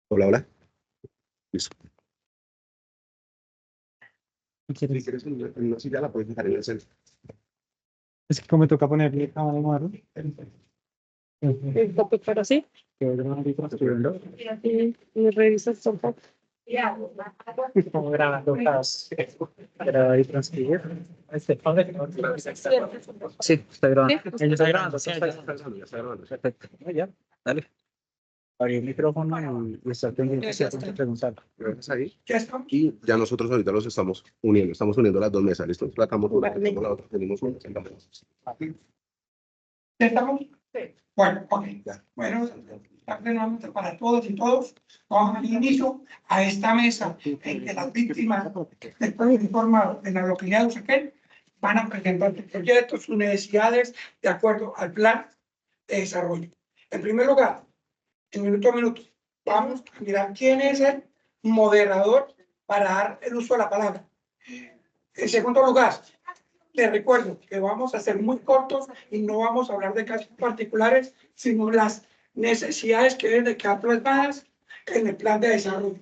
Hola, hola. Listo. Si ¿Quieres? quieres en una silla, la puedes dejar en el centro. Es que como me toca ponerle cámara de modelo. Listo, pues para sí. Que voy a grabar ahí transcribiendo. Y revisas un poco. Como grabando casos. Grabar y transcribir. Sí, está grabando. Ella está grabando, sí, Ya está grabando. perfecto. Ya, dale. Abrí el micrófono y estar pendiente si alguien te preguntar. Gracias ahí. Y ya nosotros ahorita los estamos uniendo. Estestamos uniendo las dos mesas. ¿Listo? Sacamos una, Vale. sacamos la otra, tenemos una, sacamos. ¿Ya estamos? Sí. Bueno, ok. Bueno, nuevamente para todos y todos, vamos a dar inicio a esta mesa en que las víctimas del pueblo informado de la localidad de Usaquén van a presentar sus proyectos, sus necesidades de acuerdo al plan de desarrollo. En primer lugar, en minuto a minuto, vamos a mirar quién es el moderador para dar el uso de la palabra. En segundo lugar, les recuerdo que vamos a ser muy cortos y no vamos a hablar de casos particulares, sino las necesidades que deben de quedar plasmadas en el plan de desarrollo.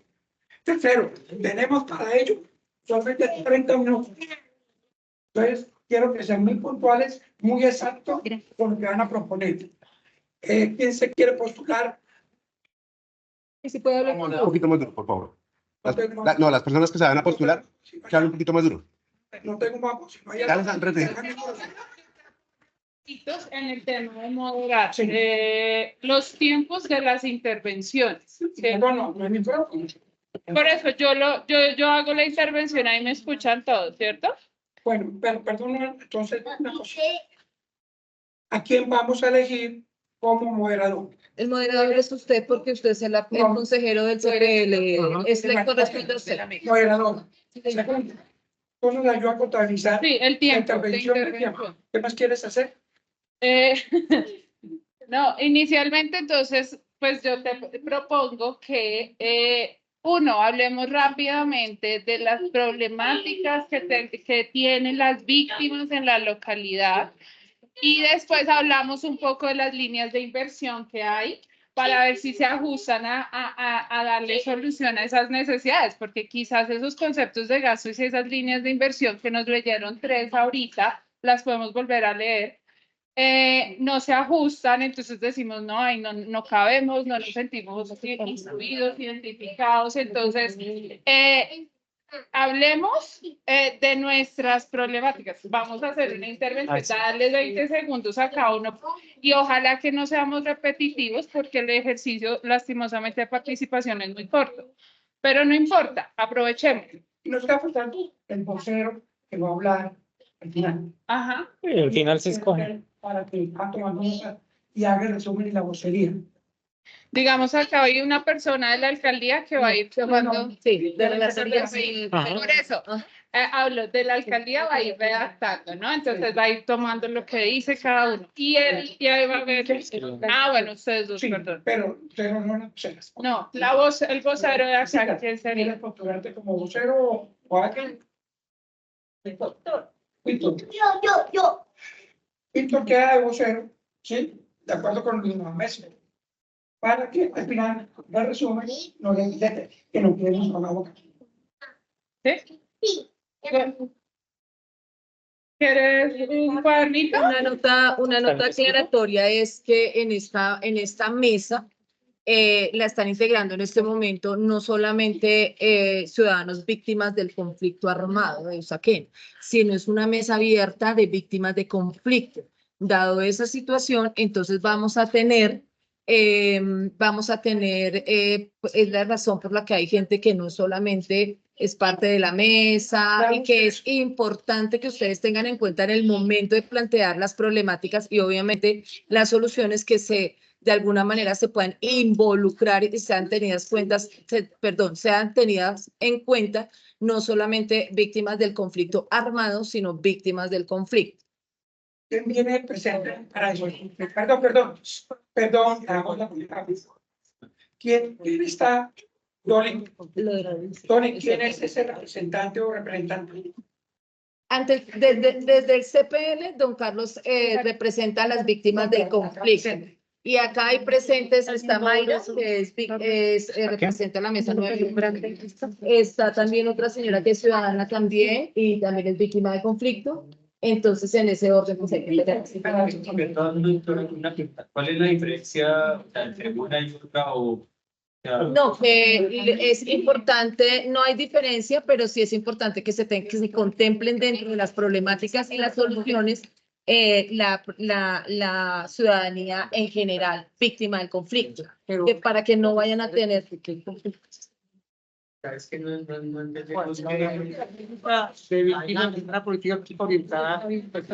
Tercero, tenemos para ello solamente 30 minutos. Entonces, quiero que sean muy puntuales, muy exactos con lo que van a proponer. ¿Quién se quiere postular? Y si puede hablar Un poquito más duro, por favor. No, las personas que se van a postular, que hablen un poquito más duro. No tengo más voz. No hay Ya les han retenido. en el tema de moderar Sí. los tiempos de las intervenciones. ¿Sí? No es mi problema. Por eso yo hago la intervención, ahí me escuchan todos, ¿cierto? Bueno, pero perdón, entonces, una cosa. ¿A quién vamos a elegir como moderador? El moderador es usted porque usted es el consejero del CPL. Es le corresponde a usted. Moderador. Segundo, tú nos ayuda a contabilizar Sí, el la tiempo de intervención del intervención. tiempo. ¿Qué más quieres hacer? Eh, no, inicialmente entonces, pues yo te propongo que uno, hablemos rápidamente de las problemáticas que tienen las víctimas en la localidad y después hablamos un poco de las líneas de inversión que hay para ver si se ajustan a darle solución a esas necesidades, porque quizás esos conceptos de gasto y esas líneas de inversión que nos leyeron 3 ahorita, las podemos volver a leer. No se ajustan, entonces decimos, no, ahí no cabemos, no nos sentimos incluidos, identificados, entonces hablemos de nuestras problemáticas. Vamos a hacer una intervención, darle 20 segundos a cada uno y ojalá que no seamos repetitivos porque el ejercicio lastimosamente de participación es muy corto, pero no importa, aprovechemos. Y nos está faltando el vocero que va a hablar al final. Ajá. Y al final se escoge. Para que va tomando nota y haga el resumen y la vocería. Digamos, acá hay una persona de la alcaldía que va a ir tomando. Sí, de la serie. Ajá. Por eso, hablo de la alcaldía, va a ir redactando, ¿no? Entonces va a ir tomando lo que dice cada uno. Y ahí va a ver. Bueno, ustedes dos, Sí, perdón. pero no las voceras. No, el vocero de acá, ¿quién sería? ¿Quieres postularte como vocero o alguien? Víctor. Víctor queda de vocero, ¿sí? De acuerdo con los meses. Para que al final del resumen no le dice que no queremos con la boca. ¿Sí? ¿Quieres un cuadernito? Una nota aclaratoria es que en esta mesa la están integrando en este momento no solamente ciudadanos víctimas del conflicto armado de Usaquén, sino es una mesa abierta de víctimas de conflicto. Dado esa situación, entonces vamos a tener, es la razón por la que hay gente que no solamente es parte de la mesa y que es importante que ustedes tengan en cuenta en el momento de plantear las problemáticas y obviamente las soluciones que de alguna manera se puedan involucrar y sean tenidas en cuenta no solamente víctimas del conflicto armado, sino víctimas del conflicto. ¿Quién viene presente para eso? Perdón. ¿Quién está? Dolly, ¿quién es ese representante o representante? Desde el CPL, don Carlos representa a las víctimas del conflicto. Y acá hay presentes, está Mayra, que representa la mesa nueva. Está también otra señora que es ciudadana también y también es víctima de conflicto. Entonces, en ese orden, pues hay que ¿Cuál es la diferencia entre una y otra? No, es importante, no hay diferencia, pero sí es importante que que se contemplen dentro de las problemáticas y las soluciones la ciudadanía en general, víctima del conflicto, para que no vayan a tener conflictos. Es que no entendemos Una política orientada porque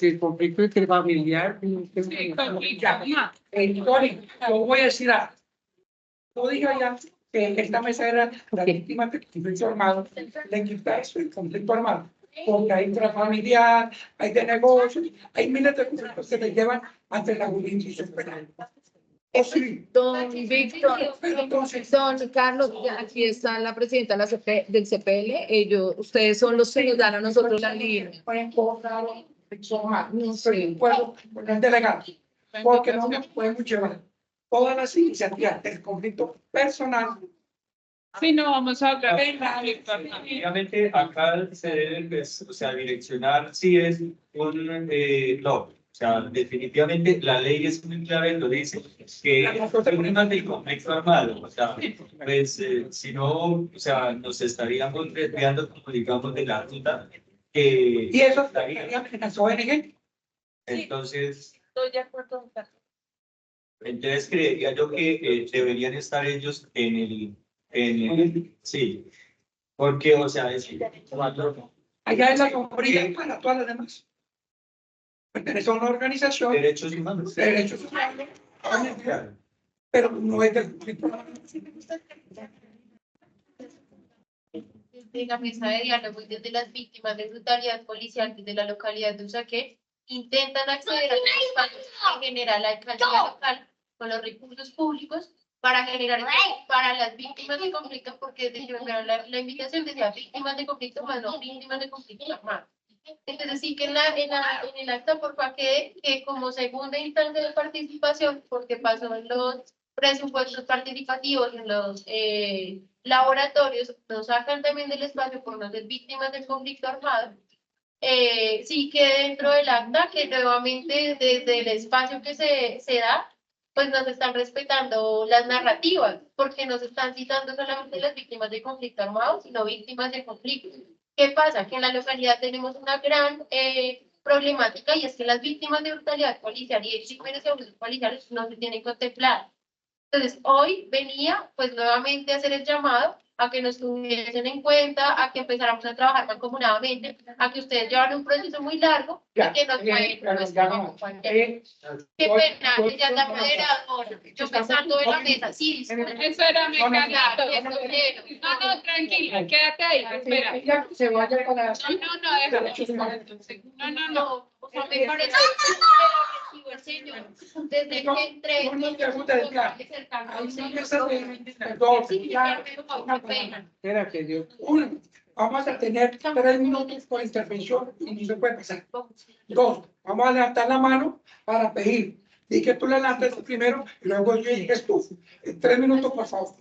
el conflicto interfamiliar. Tony, yo voy a decir algo. Yo dije ya que esta mesa era la víctima del conflicto armado, le quitas el conflicto armado, porque hay intrafamiliar, hay de negocios, hay miles de conflictos que te llevan ante la jurisdicción penal. ¿O sí? Don Víctor, don Carlos, aquí está la presidenta de del CPL, ustedes son los que nos dan a nosotros la línea. Pueden cobrar no sé, puedo poner delegado, porque no nos podemos llevar todas las iniciativas del conflicto personal. Si no vamos a hablar de Obviamente acá se debe, pues, o sea, direccionar si es un no. O sea, definitivamente la ley es muy clara y lo dice, que víctimas del conflicto armado, o sea, pues si no, o sea, nos estaríamos desviando, como digamos, de la ruta que... Y eso estaría en las ONG. Entonces, Estoy de acuerdo. entonces creería yo que deberían estar ellos en el, sí, porque, o sea, es Allá es la sombrilla para todas las demás. Pertenece a una organización, derechos humanos. derechos humanos, pero no es del conflicto armado. De la mesa de diálogo y desde las víctimas de brutalidad policial desde la localidad de Usaquén intentan acceder a los espacios que genera la alcaldía local con los recursos públicos para generar espacios para las víctimas de conflicto, porque desde la invitación decía víctimas de conflicto más no víctimas de conflicto armado. Entonces sí que en el acta por que como segunda instancia de participación, porque pasó en los presupuestos participativos, en los laboratorios, nos sacan también del espacio por no ser víctimas del conflicto armado. Sí que dentro del acta, que nuevamente desde el espacio que se da, pues nos están respetando las narrativas, porque nos están citando solamente las víctimas de conflicto armado, sino víctimas de conflicto. ¿Qué pasa? Que en la localidad tenemos una gran problemática, y es que las víctimas de brutalidad policial y de crímenes de abusos policiales no se tienen contempladas. Entonces, hoy venía, pues, nuevamente a hacer el llamado a que nos tuviesen en cuenta, a que empezáramos a trabajar mancomunadamente, a que ustedes llevan un proceso muy largo y que nos pueden, pues, qué pena, ella es la moderadora, yo me salgo de la mesa, sí, Espérame, Carlitos. No, tranquila, quédate ahí, espera. Ella se vaya para la... No, déjame. No. o sea, me parece el señor, desde que entré, Espérate, yo. Uno, vamos a tener 3 minutos por intervención y no se puede pasar. 2, vamos a levantar la mano para pedir. Y que tú le levantes primero y luego yo digas tú. 3 minutos, por favor.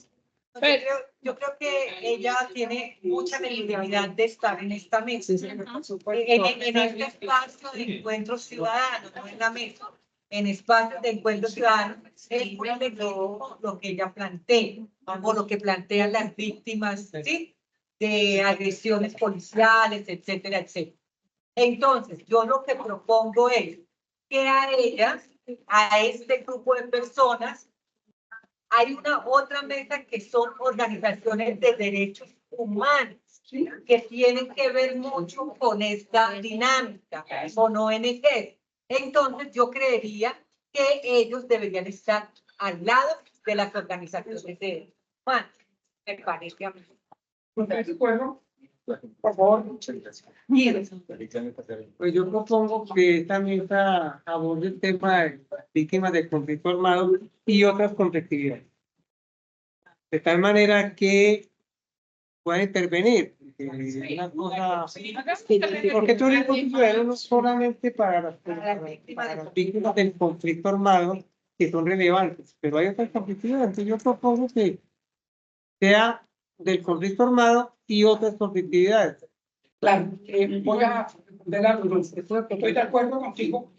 Yo creo que ella tiene mucha legitimidad de estar en esta mesa, en este espacio de encuentro ciudadano, no en la mesa, en espacios de encuentro ciudadano, es lo que ella plantea, o lo que plantean las víctimas, ¿sí?, de agresiones policiales, etcétera, etcétera. Entonces, yo lo que propongo es que a ellas, a este grupo de personas, hay una otra mesa que son organizaciones de derechos humanos, ¿sí?, que tienen que ver mucho con esta dinámica, con ONG. Entonces, yo creería que ellos deberían estar al lado de las organizaciones de derechos humanos. Me parece a mí. ¿Ustedes de acuerdo? Por favor. Pues yo propongo que esta mesa aborde el tema de víctimas de conflicto armado y otras complejidades. De tal manera que pueda intervenir. Porque una cosa, porque tú eres ciudadano no solamente para las víctimas del conflicto armado, que son relevantes, pero hay otras conflictividades. Entonces yo propongo que sea del conflicto armado y otras conflictividades. Claro, voy a responder a los dos. Estoy de acuerdo contigo.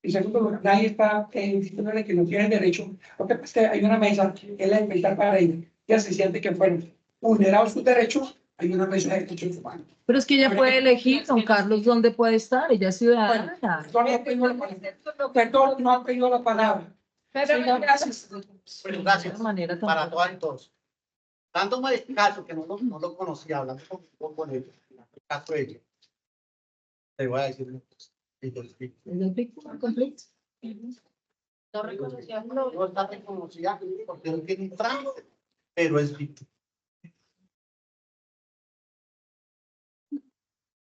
En segundo lugar, nadie está diciendo que no tiene derecho, porque pues, hay una mesa que es la de inventar para ella. Ella se siente que fueron vulnerados sus derechos, hay una mesa de derechos humanos. Pero es que ella puede elegir, don Carlos, dónde puede estar. Ella es ciudadana. Perdón, no han pedido la palabra. Pero Gracias. Bueno, gracias De manera tan- para todas y todos. Dándome el caso que no lo conocía, hablando con él, el caso de ella. Te voy a decir una cosa. Y te explico. ¿Es el víctima del conflicto? No reconocía. No está reconocida porque no tiene un trámite, pero es víctima.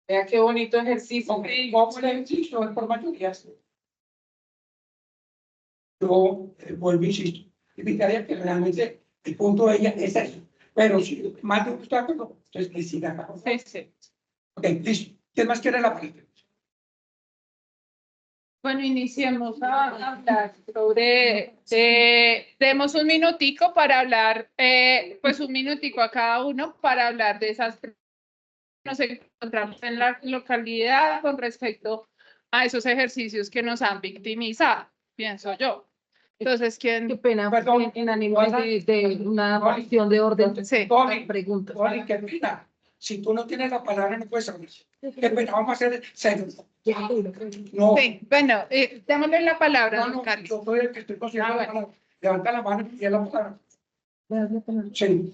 Vea qué bonito ejercicio. Vamos al ejercicio, es por mayorías. Yo vuelvo, insisto, invitaría que realmente el punto de ella es eso. Pero si más de un obstáculo, entonces decida. sí, sí. Ok, listo. ¿Quién más quiere la palabra? Bueno, iniciemos a hablar sobre, demos un minutico para hablar, pues un minutico a cada uno para hablar de esas nos encontramos en la localidad con respecto a esos ejercicios que nos han victimizado, pienso yo. Entonces, Qué ¿quién? pena, Perdón. en ánimo de una cuestión de orden. Sí. Preguntas. Oli, qué pena. Si tú no tienes la palabra, no puedes hablar. Qué pena, vamos a hacer serio. No, Sí, bueno, démosle la palabra, no, don no, Carlos. yo soy el que estoy consiguiendo la palabra. Levanta la mano y pide la palabra. Sí.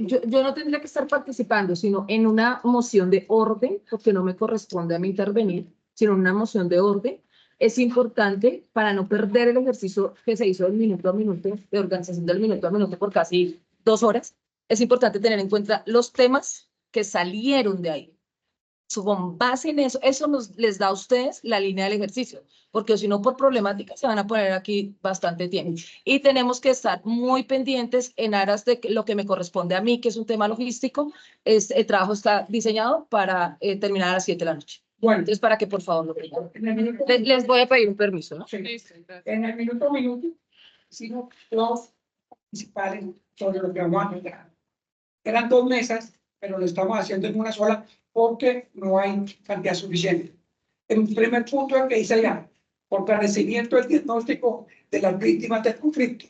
Yo no tendría que estar participando, sino en una moción de orden, porque no me corresponde a mí intervenir, sino en una moción de orden. Es importante para no perder el ejercicio que se hizo del minuto a minuto, de organización del minuto a minuto por casi 2 horas. Es importante tener en cuenta los temas que salieron de ahí. Con base en eso, les da a ustedes la línea del ejercicio, porque si no por problemática se van a poner aquí bastante tiempo. Y tenemos que estar muy pendientes en aras de lo que me corresponde a mí, que es un tema logístico. El trabajo está diseñado para terminar a las 7 de la noche. Bueno, Entonces, para que por favor lo tengan. en el minuto, Les voy a pedir un permiso, ¿no? sí. Listo, gracias. En el minuto, sino los principales sobre lo que vamos a hablar. Eran 2 mesas, pero lo estamos haciendo en una sola porque no hay cantidad suficiente. El primer punto es que dice ya, fortalecimiento del diagnóstico de las víctimas del conflicto.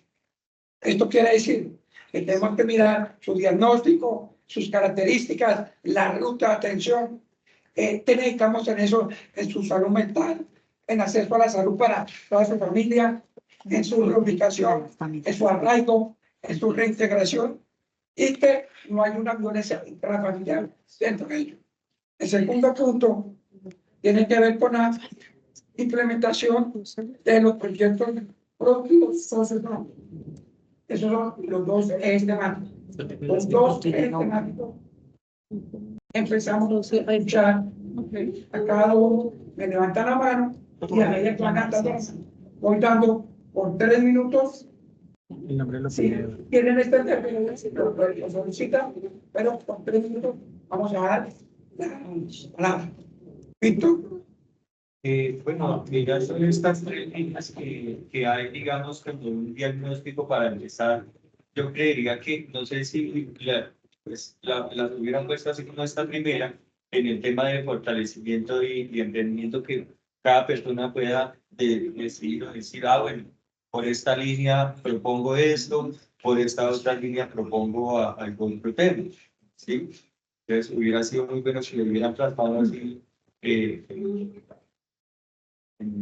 Esto quiere decir que tenemos que mirar su diagnóstico, sus características, la ruta de atención. Necesitamos en eso, en su salud mental, en acceso a la salud para toda su familia, en su reubicación, en su arraigo, en su reintegración, y que no hay una violencia intrafamiliar dentro de ello. El segundo punto tiene que ver con la implementación de los proyectos propios socioeconómicos. Esos son los dos ejes temáticos. Los dos ejes temáticos. Empezamos a escuchar a cada uno, me levantan la mano y a medida que van cantando, voy dando por 3 minutos. Si quieren extender, lo solicitan, pero por 3 minutos vamos a dar la palabra. Víctor. Bueno, mira, son estas 3 líneas que hay, digamos, como un diagnóstico para empezar. Yo creería que, no sé si las hubieran puesto así como esta primera, en el tema de fortalecimiento y entendimiento, que cada persona pueda decir, bueno, por esta línea propongo esto, por esta otra línea propongo algún otro tema, ¿sí? Entonces hubiera sido muy bueno si lo hubieran tratado así en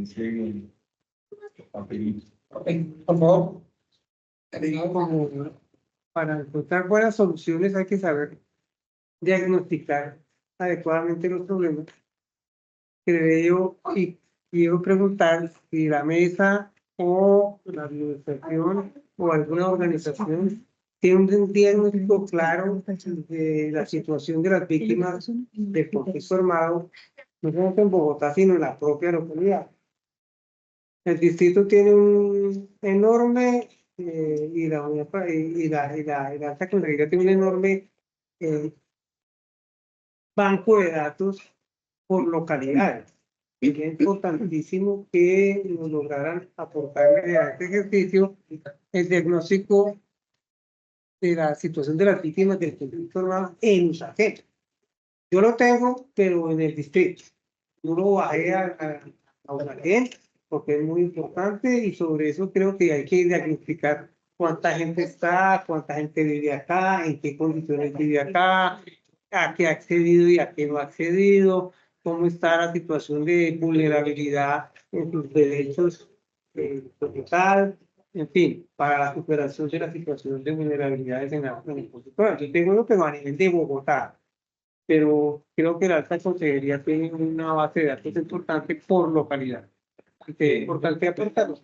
ese papelito. Por favor. Para encontrar buenas soluciones hay que saber diagnosticar adecuadamente los problemas. Creo y quiero preguntar si la mesa o la administración o alguna organización tiene un diagnóstico claro de la situación de las víctimas del conflicto armado, no solamente en Bogotá, sino en la propia localidad. El distrito tiene un enorme y la alta consejería tiene un enorme banco de datos por localidades. Es importantísimo que nos lograran aportarle a este ejercicio el diagnóstico de la situación de las víctimas del conflicto armado en Usaquén. Yo lo tengo, pero en el distrito. Yo lo bajé a Usaquén porque es muy importante y sobre eso creo que hay que diagnosticar cuánta gente está, cuánta gente vive acá, en qué condiciones vive acá, a qué ha accedido y a qué no ha accedido, cómo está la situación de vulnerabilidad en sus derechos como tal, en fin, para la superación de la situación de vulnerabilidades en el consultorio. Yo tengo lo que va a nivel de Bogotá, pero creo que la alta consejería tiene una base de datos importante por localidad. Es importante aportarlo.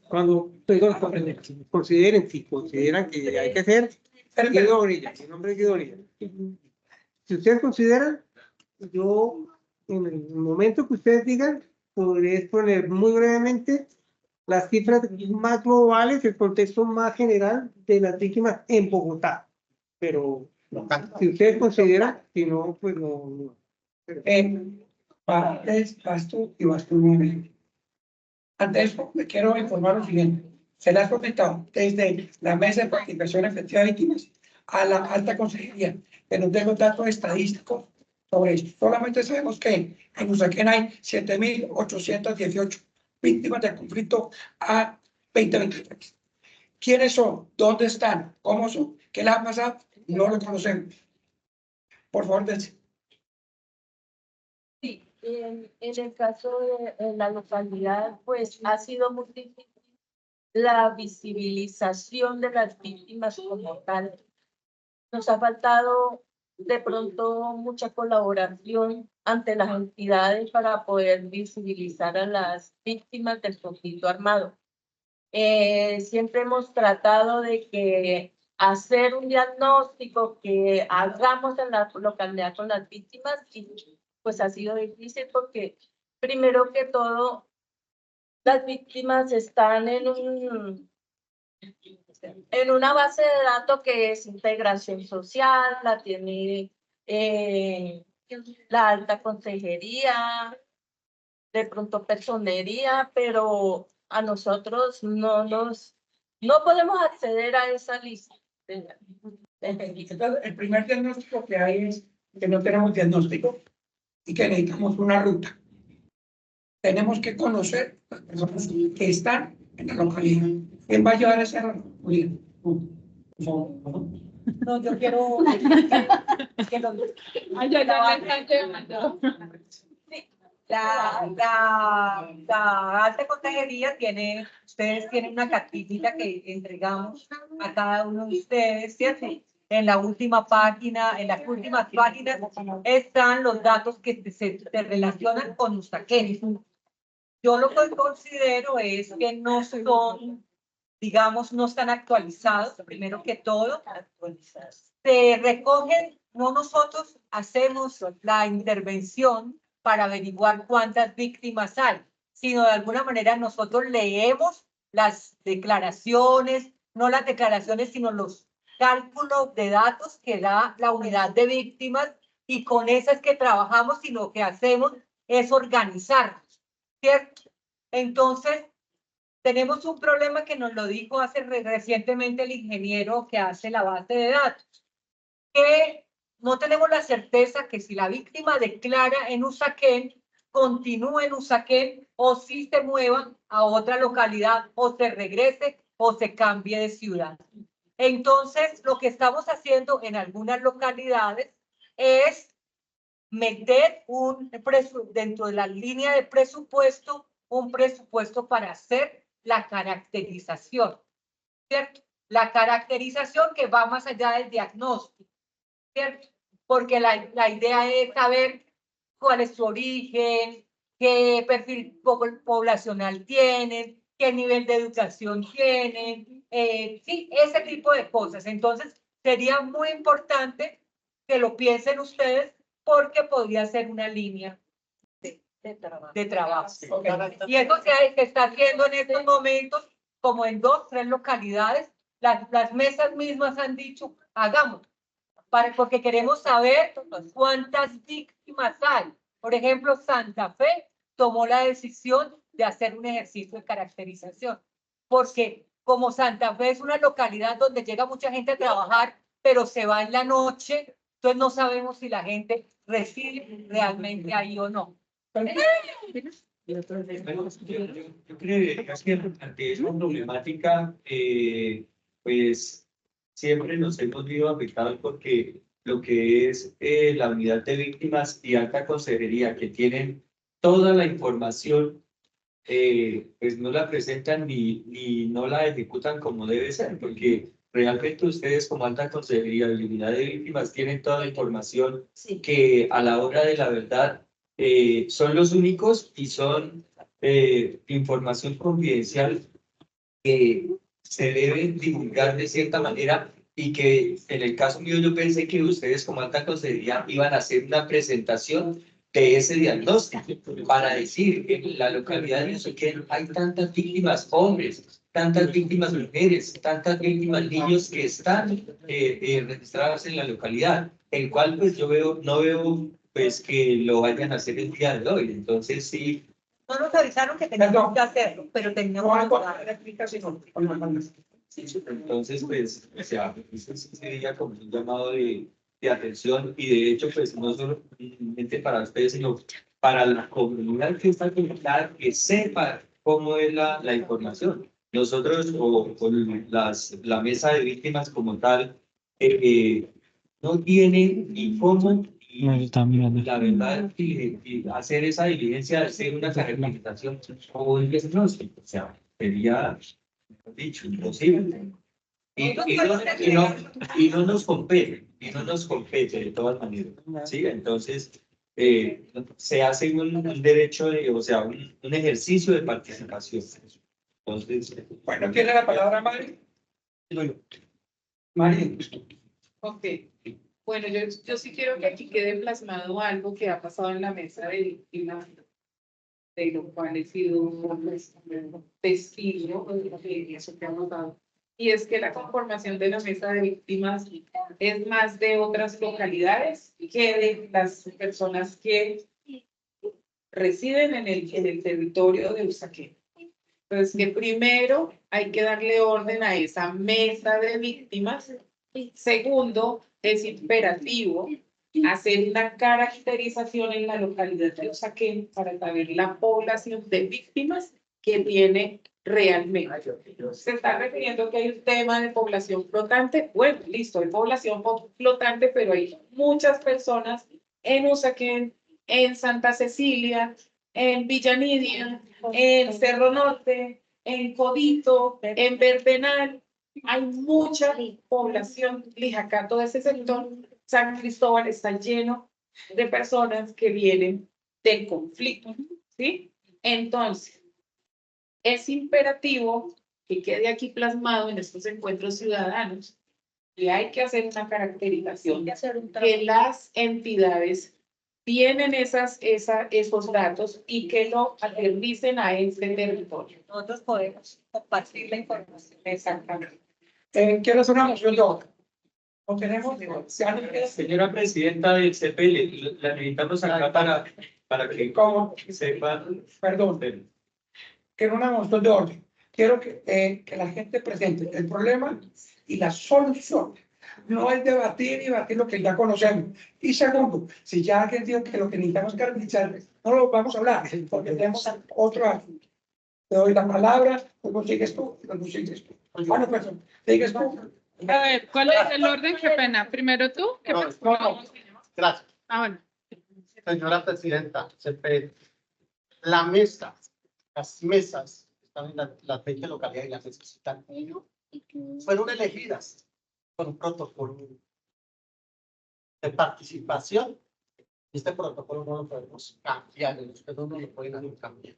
Cuando consideren, si consideran que hay que hacer, Guido Bonilla, mi nombre es Guido Bonilla. Si ustedes consideran, yo en el momento que ustedes digan, podré exponer muy brevemente las cifras más globales, el contexto más general de las víctimas en Bogotá. Pero si ustedes consideran, si no, pues no. Vas tú y vas tú nuevamente. Ante eso, me quiero informar lo siguiente. Se le ha solicitado desde la Mesa de Participación Efectiva de Víctimas a la Alta Consejería, pero no tengo datos estadísticos sobre esto. Solamente sabemos que en Usaquén hay 7.818 víctimas del conflicto a 2023. ¿Quiénes son? ¿Dónde están? ¿Cómo son? ¿Qué les ha pasado? No lo conocemos. Por favor, dense. Sí, en el caso de la localidad, pues ha sido muy difícil la visibilización de las víctimas como tal. Nos ha faltado de pronto mucha colaboración ante las entidades para poder visibilizar a las víctimas del conflicto armado. Siempre hemos tratado de que hacer un diagnóstico que hagamos en la localidad con las víctimas y pues ha sido difícil porque primero que todo las víctimas están en una base de datos que es integración social, la tiene la alta consejería, de pronto personería, pero a nosotros no podemos acceder a esa lista. Entonces, el primer diagnóstico que hay es que no tenemos diagnóstico y que necesitamos una ruta. Tenemos que conocer las personas que están en la localidad. ¿Quién va a llevar esa ruta? No, yo quiero que lo la alta consejería tiene, ustedes tienen una cartita que entregamos a cada uno de ustedes, ¿cierto? En la última página, en las últimas páginas están los datos que se relacionan con Usaquén. Yo lo que considero es que no son, digamos, no están actualizados, primero que todo, se recogen, no nosotros hacemos la intervención para averiguar cuántas víctimas hay, sino de alguna manera nosotros leemos las declaraciones, no las declaraciones, sino los cálculos de datos que da la unidad de víctimas y con esas que trabajamos y lo que hacemos es organizarnos, ¿cierto? Entonces, tenemos un problema que nos lo dijo recientemente el ingeniero que hace la base de datos, que no tenemos la certeza que si la víctima declara en Usaquén, continúe en Usaquén o si se mueva a otra localidad o se regrese o se cambie de ciudad. Entonces, lo que estamos haciendo en algunas localidades es meter dentro de la línea de presupuesto, un presupuesto para hacer la caracterización, ¿cierto? La caracterización que va más allá del diagnóstico, ¿cierto? Porque la idea es saber cuál es su origen, qué perfil poblacional tienen, qué nivel de educación tienen, sí, ese tipo de cosas. Entonces, sería muy importante que lo piensen ustedes porque podría ser una línea de trabajo. Y eso se está haciendo en estos momentos como en 2 o 3 localidades Las mesas mismas han dicho, hagamos, porque queremos saber cuántas víctimas hay. Por ejemplo, Santa Fe tomó la decisión de hacer un ejercicio de caracterización, porque como Santa Fe es una localidad donde llega mucha gente a trabajar, pero se va en la noche, entonces no sabemos si la gente reside realmente ahí o no. Bueno, yo creo que ante esta problemática, pues siempre nos hemos visto afectados porque lo que es la unidad de víctimas y alta consejería, que tienen toda la información, pues no la presentan ni no la ejecutan como debe ser, porque realmente ustedes como alta consejería de unidad de víctimas tienen toda la información que a la hora de la verdad son los únicos y son información confidencial que se debe divulgar de cierta manera y que en el caso mío yo pensé que ustedes como alta consejería iban a hacer una presentación de ese diagnóstico para decir que en la localidad de Usaquén hay tantas víctimas hombres, tantas víctimas mujeres, tantas víctimas niños que están registradas en la localidad, el cual pues yo no veo pues que lo vayan a hacer el día de hoy. Entonces sí. No nos avisaron que teníamos que hacerlo, pero teníamos que entonces, pues, o sea, eso sí sería como un llamado de atención y de hecho, pues, no solamente para ustedes, sino para la comunidad que está conectada, que sepa cómo es la información. Nosotros, o la mesa de víctimas como tal, no tiene ni cómo la verdad y hacer esa diligencia de hacer una caracterización o un diagnóstico, o sea, sería dicho imposible y no nos compete de todas maneras, ¿sí? Entonces se hace un derecho o sea, un ejercicio de participación. Entonces, bueno, tiene la palabra Mari. Mari. Ok. Bueno, yo sí quiero que aquí quede plasmado algo que ha pasado en la mesa de víctimas, de lo cual he sido un testigo de eso que ha pasado. Y es que la conformación de la mesa de víctimas es más de otras localidades que de las personas que residen en el territorio de Usaquén. Entonces, que primero hay que darle orden a esa mesa de víctimas. Segundo, es imperativo hacer una caracterización en la localidad de Usaquén para saber la población de víctimas que tiene realmente. Se está refiriendo que hay un tema de población flotante. Bueno, listo, hay población flotante, pero hay muchas personas en Usaquén, en Santa Cecilia, en Villa Nidia, en Cerro Norte, en Codito, en Verdenal. Hay mucha población, Lijacá, todo ese sector. San Cristóbal está lleno de personas que vienen del conflicto, ¿sí? Entonces, es imperativo que quede aquí plasmado en estos encuentros ciudadanos y hay que hacer una caracterización que las entidades tienen esos datos y que lo aterricen a este territorio. nosotros podemos compartir la información. Exactamente. Quiero hacer una moción de orden. No tenemos señora presidenta del CPL, la necesitamos acá para que ¿Cómo? sepa. Perdón. Quiero una moción de orden. Quiero que la gente presente el problema y la solución. No es debatir y debatir lo que ya conocemos. Y segundo, si ya alguien dijo que lo que necesitamos garantizar, no lo vamos a hablar, porque tenemos otro asunto. Te doy la palabra, luego sigues tú, luego sigues tú. Bueno, pues, sigues tú. A ver, ¿cuál es el orden? Qué pena. Primero tú. ¿Qué No, pasa? Gracias. Ah, bueno. Señora presidenta, la mesa, las mesas están en las 20 localidades y las mesas están. Fueron elegidas por un protocolo de participación. Este protocolo no lo podemos cambiar, ustedes no lo pueden hacer cambiar.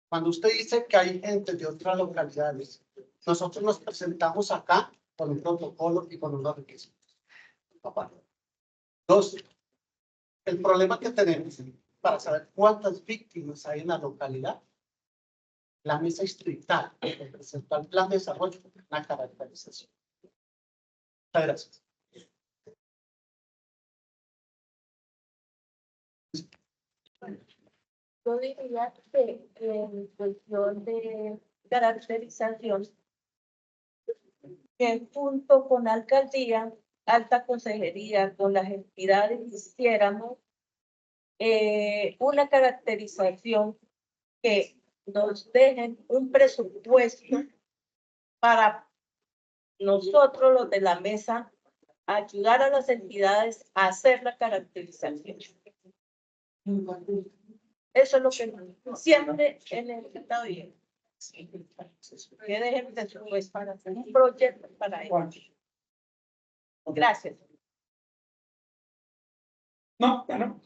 Cuando usted dice que hay gente de otras localidades, nosotros nos presentamos acá con un protocolo y con unos requisitos. Dos, el problema que tenemos para saber cuántas víctimas hay en la localidad, la mesa distrital que presentó el plan de desarrollo una caracterización. Muchas gracias. Yo diría que en cuestión de caracterización, que junto con alcaldía, alta consejería, con las entidades hiciéramos una caracterización que nos dejen un presupuesto para nosotros, los de la mesa, ayudar a las entidades a hacer la caracterización. Eso es lo que siempre he necesitado bien. Que dejen presupuesto para hacer un proyecto para ellos. Gracias. No, ya no.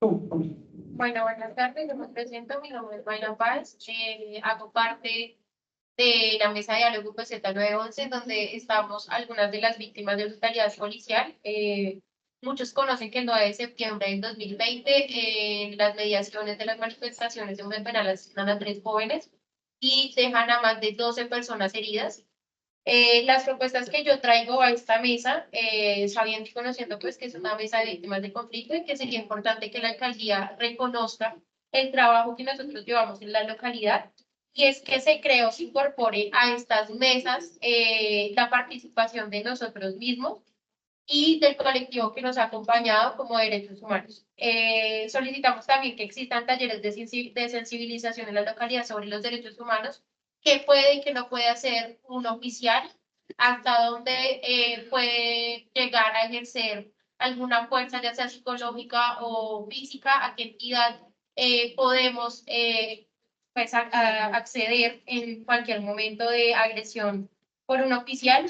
Bueno, buenas tardes, yo me presento, mi nombre es Mayra Paz, hago parte de la mesa de diálogo Z911, donde estamos algunas de las víctimas de brutalidad policial. Muchos conocen que el 9 de septiembre del 2020, en las mediaciones de las manifestaciones de un penal asesinan a 3 jóvenes y dejan a más de 12 personas heridas. Las propuestas que yo traigo a esta mesa, sabiendo y conociendo pues que es una mesa de víctimas de conflicto y que sería importante que la alcaldía reconozca el trabajo que nosotros llevamos en la localidad, y es que se cree o se incorpore a estas mesas la participación de nosotros mismos y del colectivo que nos ha acompañado como Derechos Humanos. Solicitamos también que existan talleres de sensibilización en la localidad sobre los derechos humanos, que puede y que no puede hacer un oficial, hasta donde puede llegar a ejercer alguna fuerza, ya sea psicológica o física, a qué entidad podemos pues, acceder en cualquier momento de agresión por un oficial.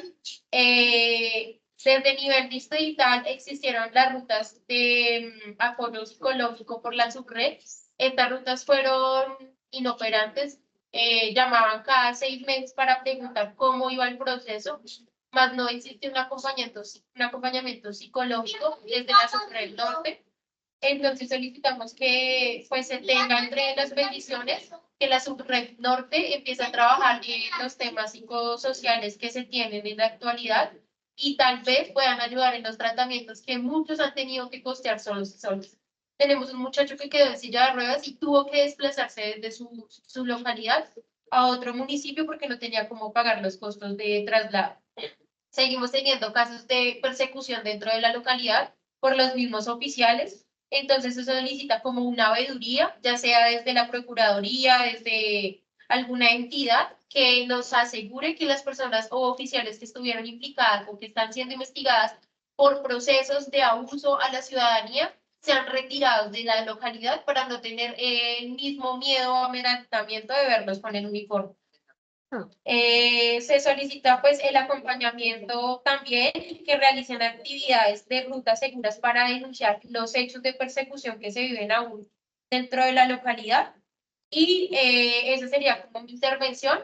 Desde nivel distrital existieron las rutas de apoyo psicológico por la subred. Estas rutas fueron inoperantes, llamaban cada 6 meses para preguntar cómo iba el proceso, mas no existe un acompañamiento psicológico desde la subred norte. Entonces solicitamos que pues se tenga entre las bendiciones que la subred norte empiece a trabajar en los temas psicosociales que se tienen en la actualidad y tal vez puedan ayudar en los tratamientos que muchos han tenido que costear solos. Tenemos un muchacho que quedó en silla de ruedas y tuvo que desplazarse desde su localidad a otro municipio porque no tenía cómo pagar los costos de traslado. Seguimos teniendo casos de persecución dentro de la localidad por los mismos oficiales. Entonces se solicita como una veeduría, ya sea desde la Procuraduría, desde alguna entidad que nos asegure que las personas o oficiales que estuvieron implicadas o que están siendo investigadas por procesos de abuso a la ciudadanía sean retirados de la localidad para no tener el mismo miedo o amenazamiento de verlos con el uniforme. Se solicita pues el acompañamiento también, que realicen actividades de rutas seguras para denunciar los hechos de persecución que se viven aún dentro de la localidad. Y esa sería como mi intervención.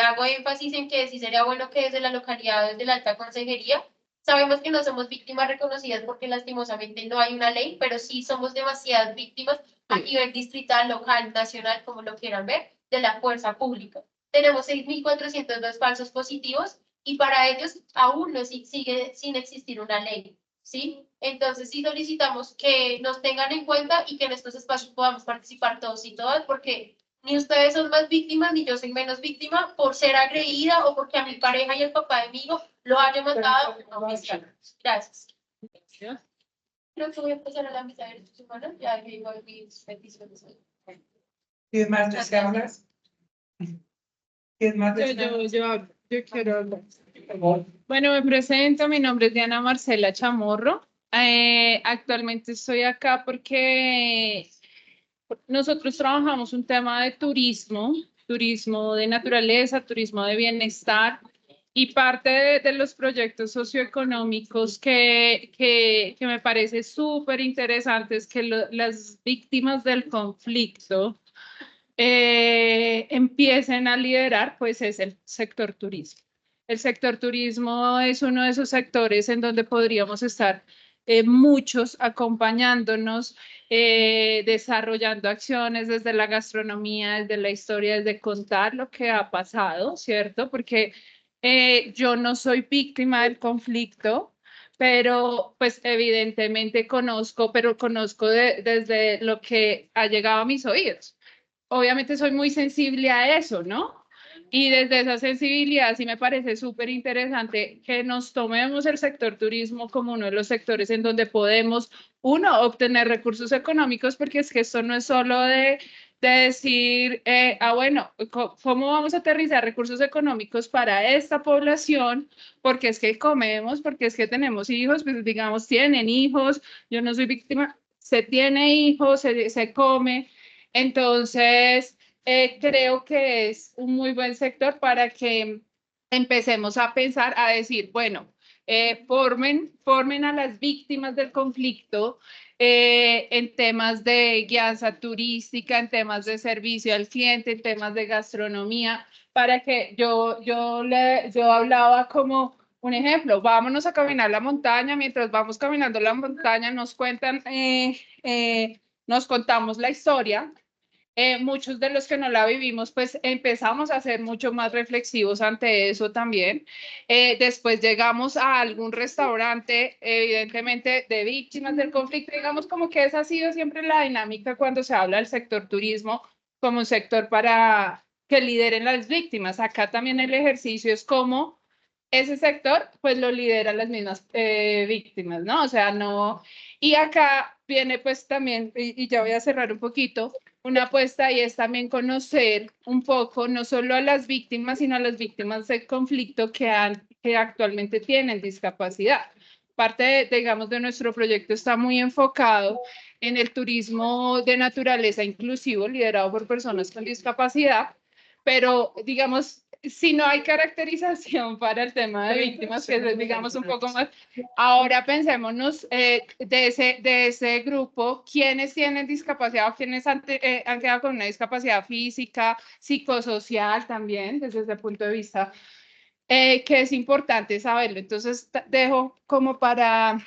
Hago énfasis en que sí sería bueno que desde la localidad, desde la alta consejería, sabemos que no somos víctimas reconocidas porque lastimosamente no hay una ley, pero sí somos demasiadas víctimas a nivel distrital, local, nacional, como lo quieran ver, de la fuerza pública. Tenemos 6.402 falsos positivos y para ellos aún no sigue sin existir una ley, ¿sí? Entonces sí solicitamos que nos tengan en cuenta y que en estos espacios podamos participar todos y todas, porque ni ustedes son más víctimas ni yo soy menos víctima por ser agredida o porque a mi pareja y el papá de mi hijo lo haya matado. No, gracias. Creo que voy a pasar a la mitad de derechos humanos, ya que digo mis peticiones. ¿Quién más desea hablar? ¿Quién más desea hablar? Yo quiero hablar. Bueno, me presento, mi nombre es Diana Marcela Chamorro. Actualmente estoy acá porque nosotros trabajamos un tema de turismo de naturaleza, turismo de bienestar, y parte de los proyectos socioeconómicos que me parece súper interesante es que las víctimas del conflicto empiecen a liderar, pues es el sector turismo. El sector turismo es uno de esos sectores en donde podríamos estar muchos acompañándonos, desarrollando acciones desde la gastronomía, desde la historia, desde contar lo que ha pasado, ¿cierto? Porque yo no soy víctima del conflicto, pero pues evidentemente conozco, pero conozco desde lo que ha llegado a mis oídos. Obviamente soy muy sensible a eso, ¿no? Y desde esa sensibilidad sí me parece súper interesante que nos tomemos el sector turismo como uno de los sectores en donde podemos, uno, obtener recursos económicos, porque es que esto no es solo de decir, bueno, ¿cómo vamos a aterrizar recursos económicos para esta población? Porque es que comemos, porque es que tenemos hijos, pues digamos, tienen hijos, yo no soy víctima, se tiene hijos, se come. Entonces, creo que es un muy buen sector para que empecemos a pensar, a decir, bueno, formen a las víctimas del conflicto en temas de guianza turística, en temas de servicio al cliente, en temas de gastronomía, para que yo hablaba como un ejemplo, vámonos a caminar la montaña, mientras vamos caminando la montaña nos contamos la historia. Muchos de los que no la vivimos, pues empezamos a ser mucho más reflexivos ante eso también. Después llegamos a algún restaurante, evidentemente de víctimas del conflicto, digamos como que esa ha sido siempre la dinámica cuando se habla del sector turismo como un sector para que lideren las víctimas. Acá también el ejercicio es como ese sector, pues lo lideran las mismas víctimas, ¿no? O sea, no. Y acá viene pues también, y ya voy a cerrar un poquito, una apuesta y es también conocer un poco, no solo a las víctimas, sino a las víctimas del conflicto que actualmente tienen discapacidad. Parte, digamos, de nuestro proyecto está muy enfocado en el turismo de naturaleza inclusivo, liderado por personas con discapacidad, pero, digamos, si no hay caracterización para el tema de víctimas, que es, digamos, un poco más, ahora pensémonos de ese grupo, quiénes tienen discapacidad o quiénes han quedado con una discapacidad física, psicosocial también, desde ese punto de vista, que es importante saberlo. Entonces, dejo como para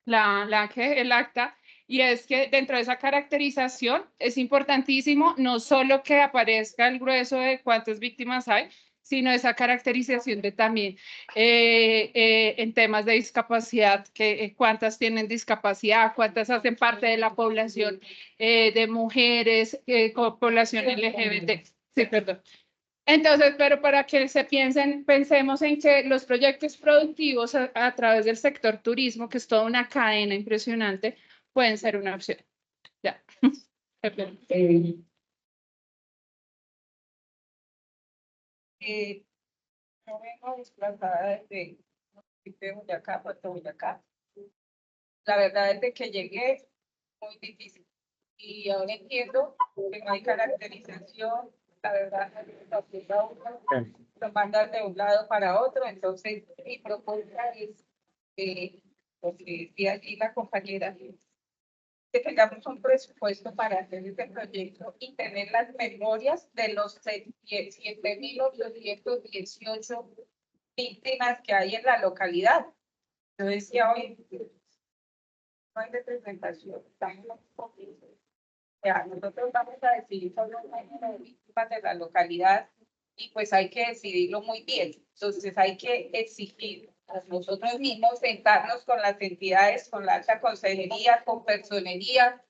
el acta, y es que dentro de esa caracterización es importantísimo no solo que aparezca el grueso de cuántas víctimas hay, sino esa caracterización de también en temas de discapacidad, que cuántas tienen discapacidad, cuántas hacen parte de la población de mujeres, población LGBT. Sí, perdón. Entonces, pero para que pensemos en que los proyectos productivos a través del sector turismo, que es toda una cadena impresionante, pueden ser una opción. Ya. Yo vengo desplazada desde Boyacá, Puerto Boyacá. La verdad es que llegué muy difícil y ahora entiendo que no hay caracterización. La verdad, lo mandan de un lado para otro. Entonces, mi propuesta es, lo que decía aquí la compañera, que tengamos un presupuesto para hacer este proyecto y tener las memorias de los 7.818 víctimas que hay en la localidad. Yo decía hoy, no hay representación, estamos un poquito. O sea, nosotros vamos a decidir sobre un número de víctimas de la localidad y pues hay que decidirlo muy bien. Entonces hay que exigir a nosotros mismos, sentarnos con las entidades, con la alta consejería, con personería,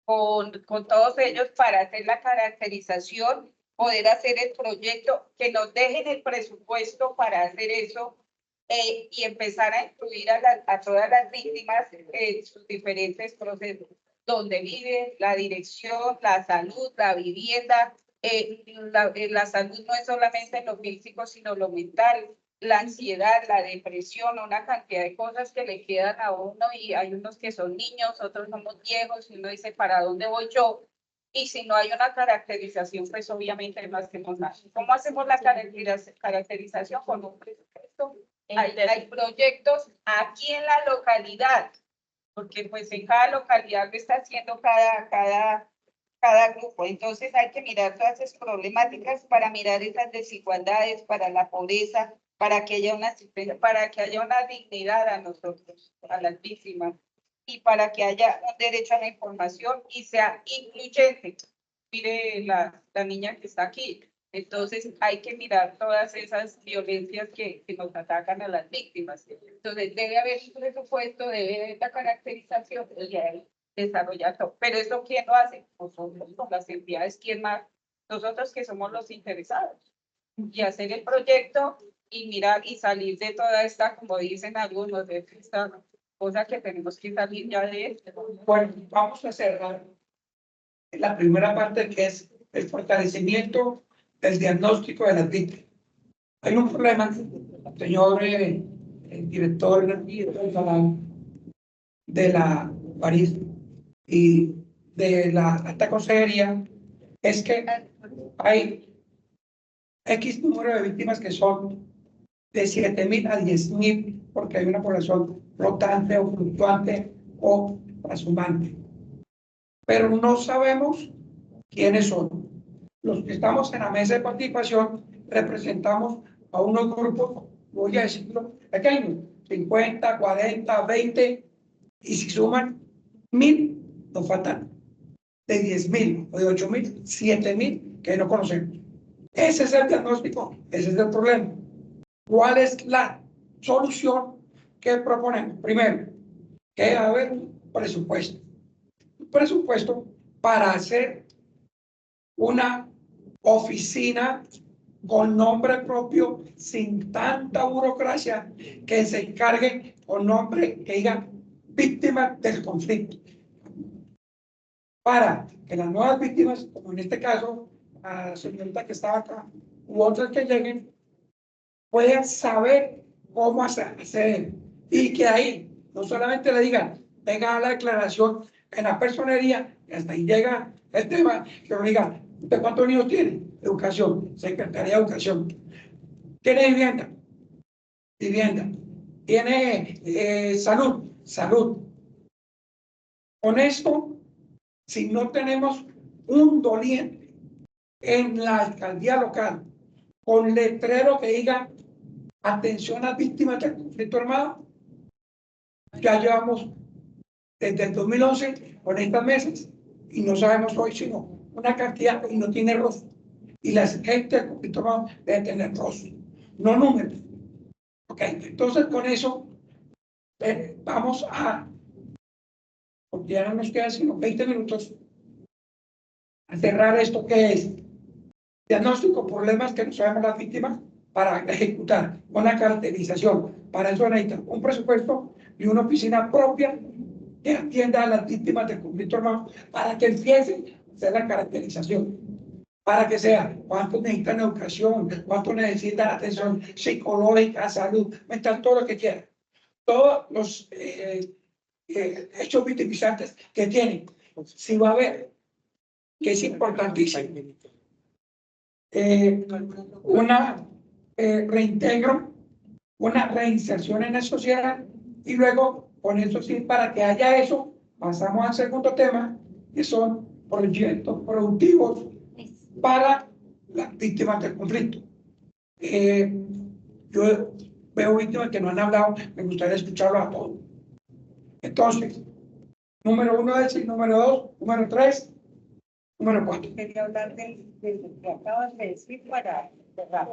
con todos ellos para hacer la caracterización, poder hacer el proyecto, que nos dejen el presupuesto para hacer eso y empezar a incluir a todas las víctimas en sus diferentes procesos, donde viven, la dirección, la salud, la vivienda. La salud no es solamente lo físico, sino lo mental, la ansiedad, la depresión, una cantidad de cosas que le quedan a uno, y hay unos que son niños, otros somos viejos, y uno dice, ¿para dónde voy yo? Y si no hay una caracterización, pues obviamente no hacemos nada. ¿Cómo hacemos la caracterización? Con un presupuesto. Hay proyectos aquí en la localidad, porque pues en cada localidad lo está haciendo cada grupo. Entonces hay que mirar todas esas problemáticas para mirar esas desigualdades, para la pobreza, para que haya una dignidad a nosotros, a las víctimas. y para que haya un derecho a la información y sea incluyente. Mire la niña que está aquí. Entonces hay que mirar todas esas violencias que nos atacan a las víctimas. Entonces debe haber un presupuesto, debe haber esta caracterización y ahí desarrollar todo. Pero eso ¿quién lo hace? Nosotros, con las entidades, ¿quién más? Nosotros que somos los interesados. Y hacer el proyecto y mirar y salir de toda esta, como dicen algunos, de esta cosa que tenemos que salir ya de esto. Bueno, vamos a cerrar la primera parte, que es el fortalecimiento del diagnóstico de las víctimas. Hay un problema, señor el director de la París y de la alta consejería, es que hay X número de víctimas que son de 7.000 a 10.000, porque hay una población flotante o fluctuante o trashumante. Pero no sabemos quiénes son. Los que estamos en la mesa de participación representamos a unos grupos, voy a decirlo, pequeños, 50, 40, 20, y si suman 1.000, nos faltan de 10.000 o de 8.000, 7.000 que no conocemos. Ese es el diagnóstico, ese es el problema. ¿Cuál es la solución que proponemos? Primero, que debe haber un presupuesto. Un presupuesto para hacer una oficina con nombre propio, sin tanta burocracia, que se encargue con nombre que diga víctimas del conflicto. Para que las nuevas víctimas, como en este caso, la señorita que estaba acá, u otras que lleguen, puedan saber cómo hacer. Y que ahí no solamente le digan, venga a la declaración en la personería, y hasta ahí llega el tema, que uno diga, ¿usted cuántos niños tiene? Educación, Secretaría de Educación. ¿Tiene vivienda? Vivienda. ¿Tiene salud? Salud. Con esto, si no tenemos un doliente en la alcaldía local, con letrero que diga atención a víctimas del conflicto armado, ya llevamos desde el 2011 con estas mesas y no sabemos hoy sino una cantidad y no tiene rostro. Y la gente del conflicto armado debe tener rostro, no números. Ok, entonces con eso vamos a, porque ya no nos quedan sino 20 minutos, a cerrar esto que es diagnóstico, problemas que no sabemos las víctimas, para ejecutar una caracterización. Para eso necesita un presupuesto y una oficina propia que atienda a las víctimas del conflicto armado, para que empiece a hacer la caracterización, para que sea cuántos necesitan educación, cuántos necesitan atención psicológica, salud mental, todo lo que quieran, todos los hechos victimizantes que tienen. Si va a haber, que es importantísimo, una reintegro, una reinserción en la sociedad, y luego con eso sí, para que haya eso, pasamos al segundo tema, que son proyectos productivos para las víctimas del conflicto. Yo veo víctimas que no han hablado, me gustaría escucharlo a todos. Entonces, número 1 es, número 2, número 3, número 4. Quería hablar de lo que acabas de decir para cerrar.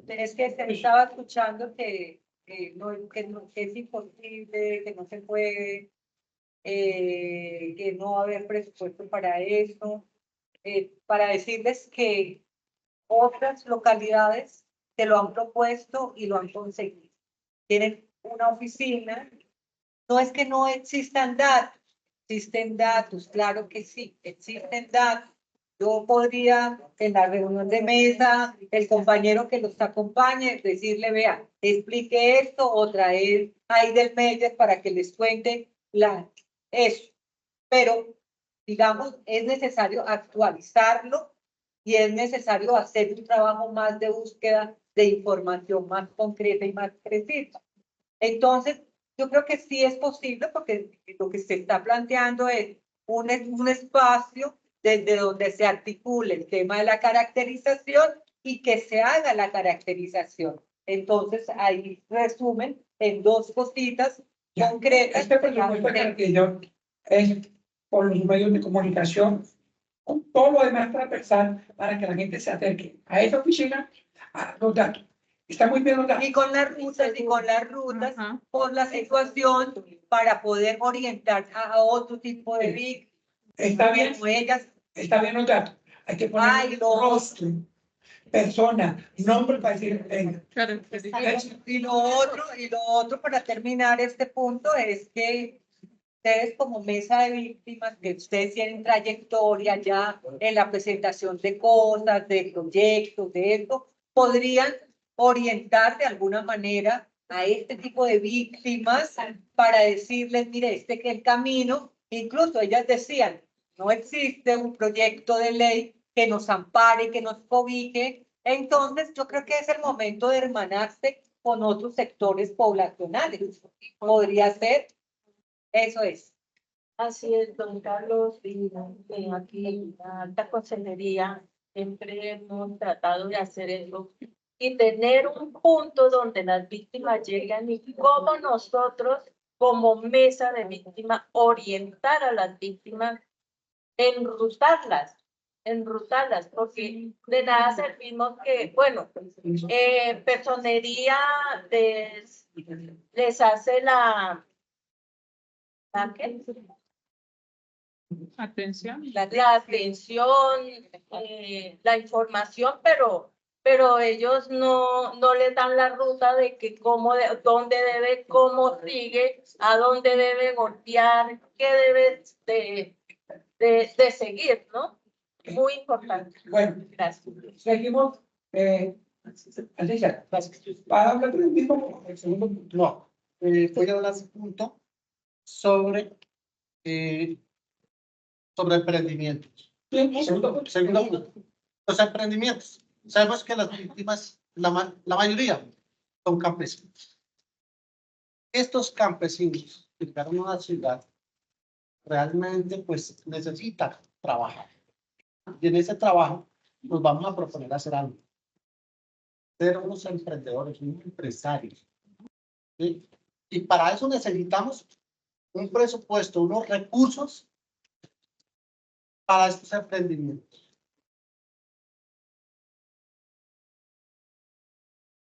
Es que te estaba escuchando que es imposible, que no se puede, que no va a haber presupuesto para eso. Para decirles que otras localidades se lo han propuesto y lo han conseguido. Tienen una oficina. No es que no existan datos, existen datos, claro que sí, existen datos. Yo podría, en la reunión de mesa, el compañero que los acompañe, decirle, vea, explique esto, o traer ahí del medio para que les cuente eso. Pero, digamos, es necesario actualizarlo y es necesario hacer un trabajo más de búsqueda de información más concreta y más precisa. Entonces, yo creo que sí es posible, porque lo que se está planteando es un espacio desde donde se articule el tema de la caracterización y que se haga la caracterización. Entonces, ahí resumen en dos cositas Ya. concretas. Este presupuesto que yo es por los medios de comunicación, con todo lo demás transversal para que la gente se acerque a esa oficina, a los datos. Está muy bien los datos. Y con las rutas, Ajá. por la situación, para poder orientar a otro tipo de víctimas. Está bien, Como ellas. está bien los datos. Hay que poner Ay, no. rostro, persona, nombre para decir, venga. Y lo otro para terminar este punto es que ustedes como mesa de víctimas, que ustedes tienen trayectoria ya en la presentación de cosas, de proyectos, de esto, podrían orientar de alguna manera a este tipo de víctimas para decirles, mire, este que el camino, incluso ellas decían, no existe un proyecto de ley que nos ampare, que nos cobije. Entonces, yo creo que es el momento de hermanarse con otros sectores poblacionales. Podría ser, eso es. Así es, don Carlos, y aquí en la alta consejería siempre hemos tratado de hacer eso y tener un punto donde las víctimas lleguen y cómo nosotros, como mesa de víctimas, orientar a las víctimas, enrutarlas, porque de nada servimos que, bueno, personería les hace la ¿qué? Atención. La atención, la información, pero ellos no les dan la ruta de que dónde debe, cómo sigue, a dónde debe golpear, qué debe de seguir, ¿no? Muy importante. Bueno, Gracias. seguimos. Alicia, para hablar del mismo, el segundo punto. No, voy a hablar un punto sobre emprendimientos. Sí, segundo punto. Segundo punto. Los emprendimientos. Sabemos que las víctimas, la mayoría, son campesinos. Estos campesinos que llegaron a una ciudad realmente pues necesitan trabajar. Y en ese trabajo nos vamos a proponer hacer algo. Ser unos emprendedores, unos empresarios. ¿Sí? Y para eso necesitamos un presupuesto, unos recursos para estos emprendimientos.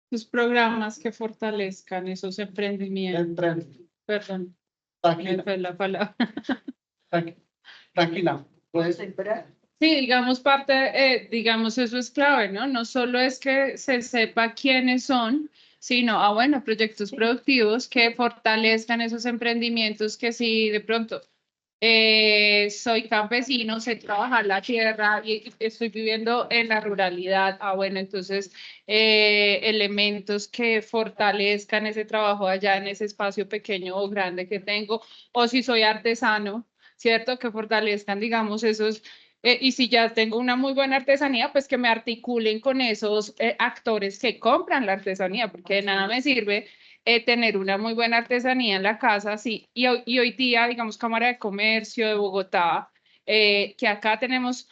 Sus programas que fortalezcan esos emprendimientos. Perdón, me fue la palabra. Tranquila. Pues, Sí, digamos digamos, eso es clave, ¿no? No solo es que se sepa quiénes son, sino, bueno, proyectos productivos que fortalezcan esos emprendimientos que si de pronto soy campesino, sé trabajar la tierra y estoy viviendo en la ruralidad, bueno, entonces elementos que fortalezcan ese trabajo allá en ese espacio pequeño o grande que tengo, o si soy artesano, ¿cierto? Que fortalezcan, digamos, esos y si ya tengo una muy buena artesanía, pues que me articulen con esos actores que compran la artesanía, porque de nada me sirve tener una muy buena artesanía en la casa, sí. Y hoy día, digamos, Cámara de Comercio de Bogotá, que acá tenemos,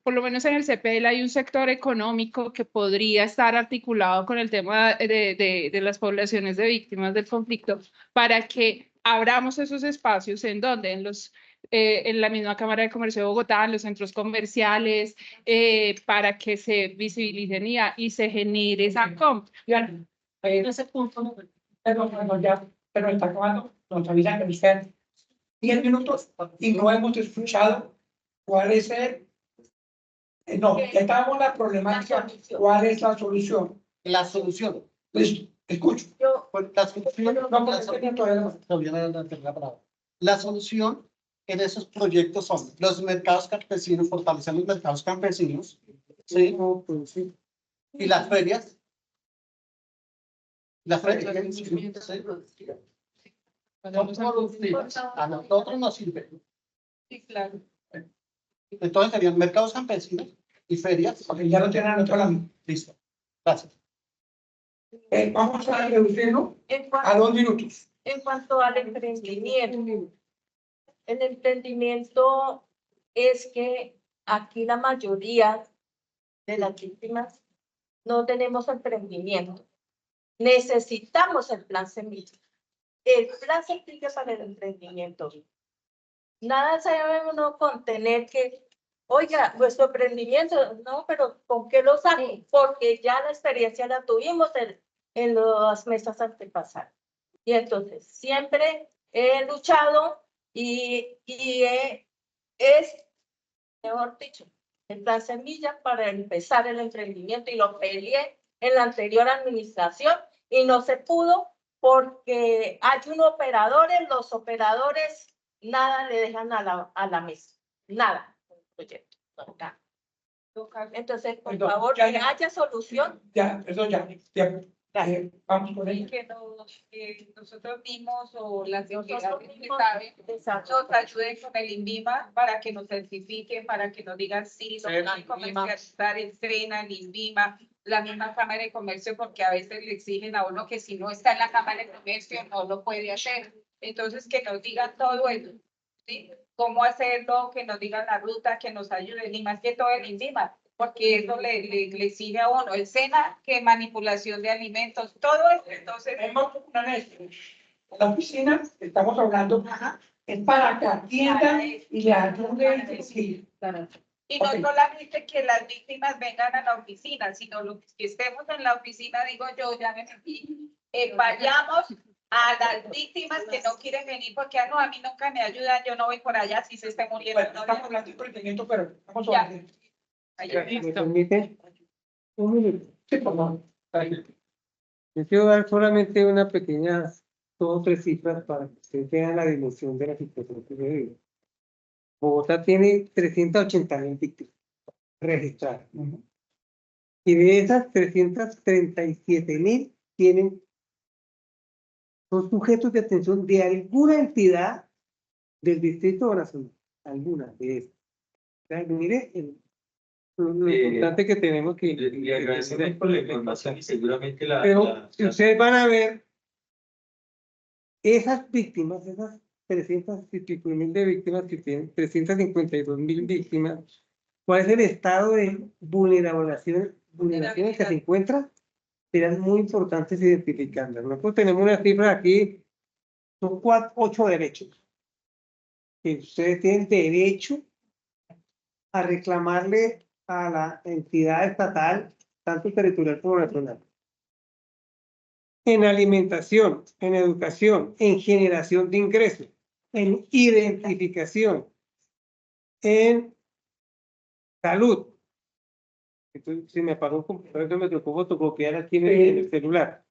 por lo menos en el CPL hay un sector económico que podría estar articulado con el tema de las poblaciones de víctimas del conflicto para que abramos esos espacios en donde en la misma Cámara de Comercio de Bogotá, en los centros comerciales, para que se visibilicen y se genere esa compra. Ese punto, pero está acabando, nos avisan que nos 10 minutos y no hemos escuchado cuál es no, ya estábamos en la problemática, cuál es la solución. La solución. Listo, escucho. La solución, No, la solución en esos proyectos son los mercados campesinos, fortalecer los mercados campesinos, ¿sí? Y las ferias. Las ferias. ¿Sí? A nosotros nos sirve. Sí, claro. Entonces serían mercados campesinos y ferias. porque ya lo tienen en otro lado. Listo. Gracias. Vamos a reducirlo a 2 minutos. En cuanto al emprendimiento, el emprendimiento es que aquí la mayoría de las víctimas no tenemos emprendimiento. Necesitamos el plan semilla. El plan semilla para el emprendimiento. Nada se debe uno contener que, oiga, nuestro emprendimiento, no, pero ¿con qué lo saco? Porque ya la experiencia la tuvimos en las mesas antepasadas. Y entonces, siempre he luchado y es, mejor dicho, el plan semilla para empezar el emprendimiento y lo peleé en la anterior administración y no se pudo porque hay unos operadores, los operadores nada le dejan a la mesa, nada, proyecto, nada. Entonces, por favor, que haya solución. Ya, eso ya. Vamos con ella. Que nosotros mismos o las entidades que Exacto. saben nos ayuden con el INVIMA para que nos certifiquen, para que nos digan si nos pueden comercializar el SENA, el INVIMA, la misma Cámara de Comercio, porque a veces le exigen a uno que si no está en la Cámara de Comercio no lo puede hacer. Entonces, que nos digan todo eso, ¿sí? Cómo hacerlo, que nos digan la ruta, que nos ayuden, y más que todo el INVIMA, porque eso le exige a uno. El SENA, que manipulación de alimentos, todo eso. Entonces, Tenemos una la oficina, estamos hablando, es para que atiendan y le ayuden. Sí. y no solamente que las víctimas vengan a la oficina, sino los que estemos en la oficina, digo yo, ya me metí, vayamos a las víctimas que no quieren venir porque no, a mí nunca me ayudan, yo no voy por allá si se esté muriendo. Bueno, estamos hablando de emprendimiento, pero estamos Ya. hablando. ¿Me permite? Un minuto. Sí, por favor. Yo quiero dar solamente una pequeña, 2 o 3 cifras para que ustedes vean la dimensión de la situación que se vive. Bogotá tiene 380.000 víctimas registradas. Y de esas 337.000 son sujetos de atención de alguna entidad del Distrito Nacional. Alguna de esas. O sea, mire, lo importante que tenemos que... Le agradecemos por la información y seguramente Pero si ustedes van a ver, esas víctimas, esas 300.000 de víctimas que tienen, 352.000 víctimas, ¿cuál es el estado de vulneración que se encuentra? Serán muy importantes identificarlas. Nosotros tenemos una cifra aquí, son 8 derechos. Que ustedes tienen derecho a reclamarle a la entidad estatal, tanto territorial como nacional. En alimentación, en educación, en generación de ingresos, en identificación, en salud. Entonces, si me apagó el computador, me tocó fotocopiar aquí en el celular.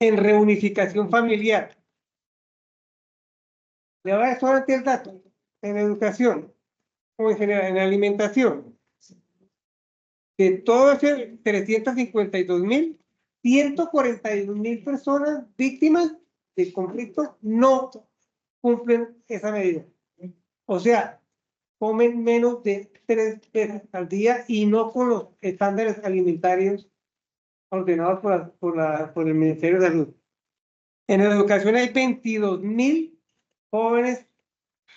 En reunificación familiar. Le voy a dar solamente el dato. En educación, o en general, en alimentación. De todos esos 352.000, 142.000 personas víctimas del conflicto no cumplen esa medida. O sea, comen menos de 3 veces al día y no con los estándares alimentarios ordenados por el Ministerio de Salud. En educación hay 22.000 jóvenes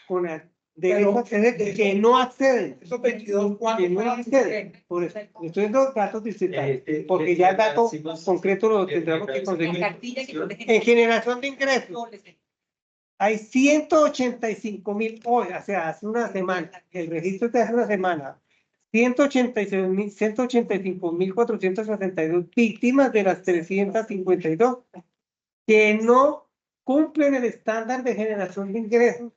con derechos que no acceden. Esos 22, ¿cuántos? Que no acceden. Por eso, estoy dando datos distritales, porque ya el dato concreto lo tendremos que conseguir. En generación de ingresos, hay 185.000 hoy, o sea, hace una semana, el registro de hace una semana, 185.462 víctimas de las 352 que no cumplen el estándar de generación de ingresos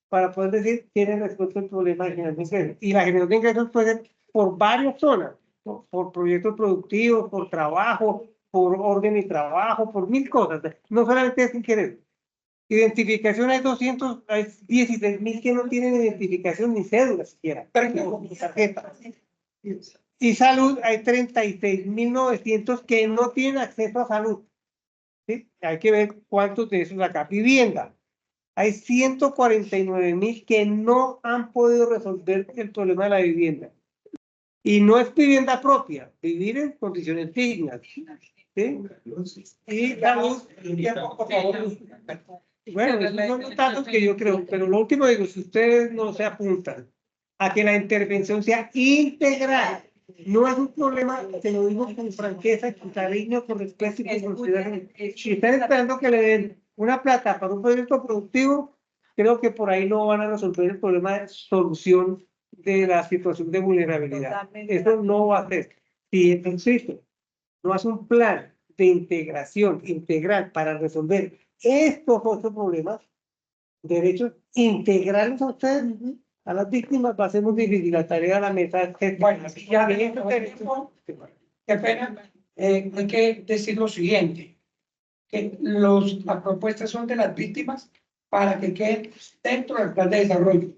para poder decir tienen resuelto el problema de generación de ingresos. Y la generación de ingresos puede ser por varias zonas, por proyectos productivos, por trabajo, por orden y trabajo, por 1000 cosas. No solamente es ingresos. Identificación hay 16.000 que no tienen identificación ni cédula siquiera, ni tarjeta. Y salud hay 36.900 que no tienen acceso a salud. ¿Sí? Hay que ver cuántos de esos acá. Vivienda. Hay 149.000 que no han podido resolver el problema de la vivienda. Y no es vivienda propia, vivir en condiciones dignas. ¿Sí? Y salud. Por favor. Bueno, esos son los datos que yo creo, pero lo último digo, si ustedes no se apuntan a que la intervención sea integral, No es un problema, te lo digo con franqueza, con cariño, con respeto y con consideración. Si están esperando que le den una plata para un proyecto productivo, creo que por ahí no van a resolver el problema de solución de la situación de vulnerabilidad. Eso no va a ser. Si, insisto, no hace un plan de integración integral para resolver estos otros problemas, derechos, integrarlos a ustedes, a las víctimas, va a ser muy difícil. La tarea de la mesa es Bueno, ya de esto tenemos, qué pena, hay que decir lo siguiente, que las propuestas son de las víctimas para que queden dentro del plan de desarrollo.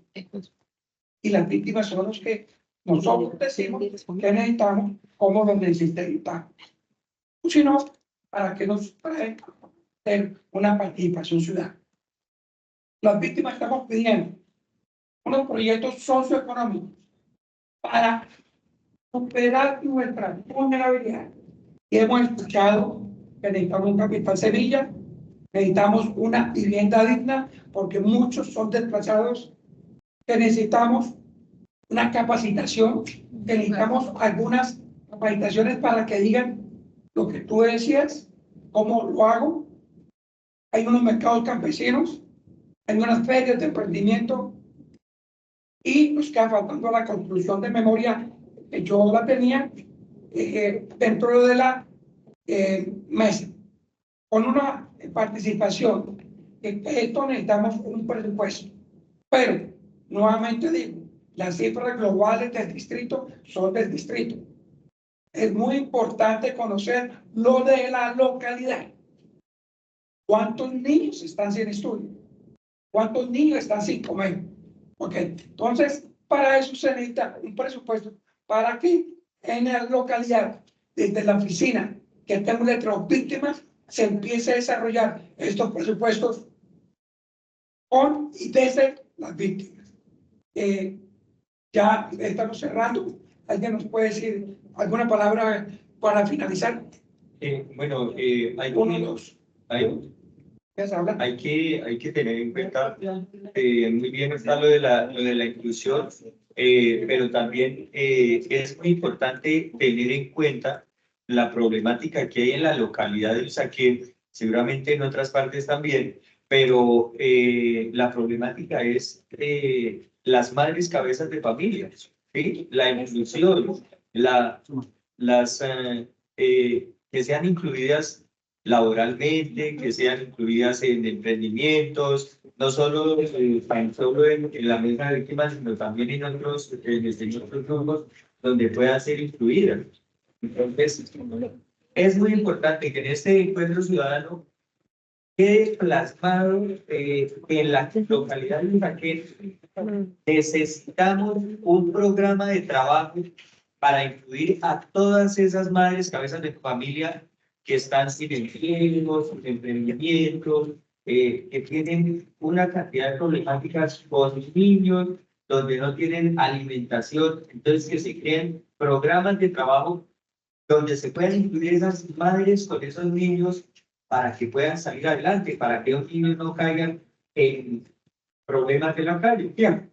Y las víctimas son los que nosotros decimos que necesitamos, como los necesitamos. O si no, para que nos traen una participación ciudadana. Las víctimas estamos pidiendo unos proyectos socioeconómicos para superar nuestra vulnerabilidad. Y hemos escuchado que necesitamos un capital semilla, necesitamos una vivienda digna, porque muchos son desplazados, que necesitamos una capacitación, que necesitamos algunas capacitaciones para que digan lo que tú decías, cómo lo hago. Hay unos mercados campesinos, hay unas ferias de emprendimiento, y nos queda faltando la construcción de memoria, que yo la tenía dentro de la mesa, con una participación. Esto necesitamos un presupuesto, pero nuevamente digo, las cifras globales del distrito son del distrito. Es muy importante conocer lo de la localidad. ¿Cuántos niños están sin estudio? ¿Cuántos niños están sin comer? Ok, entonces para eso se necesita un presupuesto para que en la localidad, desde la oficina que tenemos de las víctimas, se empiece a desarrollar estos presupuestos con y desde las víctimas. Ya estamos cerrando. ¿Alguien nos puede decir alguna palabra para finalizar? Bueno, Uno, dos. Hay que tener en cuenta, muy bien está lo de la inclusión, pero también es muy importante tener en cuenta la problemática que hay en la localidad de Usaquén, seguramente en otras partes también, pero la problemática es las madres cabezas de familia, ¿sí? La inclusión, que sean incluidas laboralmente, que sean incluidas en emprendimientos, no solo en la mesa de víctimas, sino también en otros grupos donde puedan ser incluidas. Entonces, es muy importante que en este encuentro ciudadano quede plasmado en la localidad de Usaquén. Necesitamos un programa de trabajo para incluir a todas esas madres cabezas de familia que están sin empleo, sin emprendimientos, que tienen una cantidad de problemáticas con sus niños, donde no tienen alimentación. Entonces, que se creen programas de trabajo donde se puedan incluir esas madres con esos niños para que puedan salir adelante, para que los niños no caigan en problemas de la calle. Bien,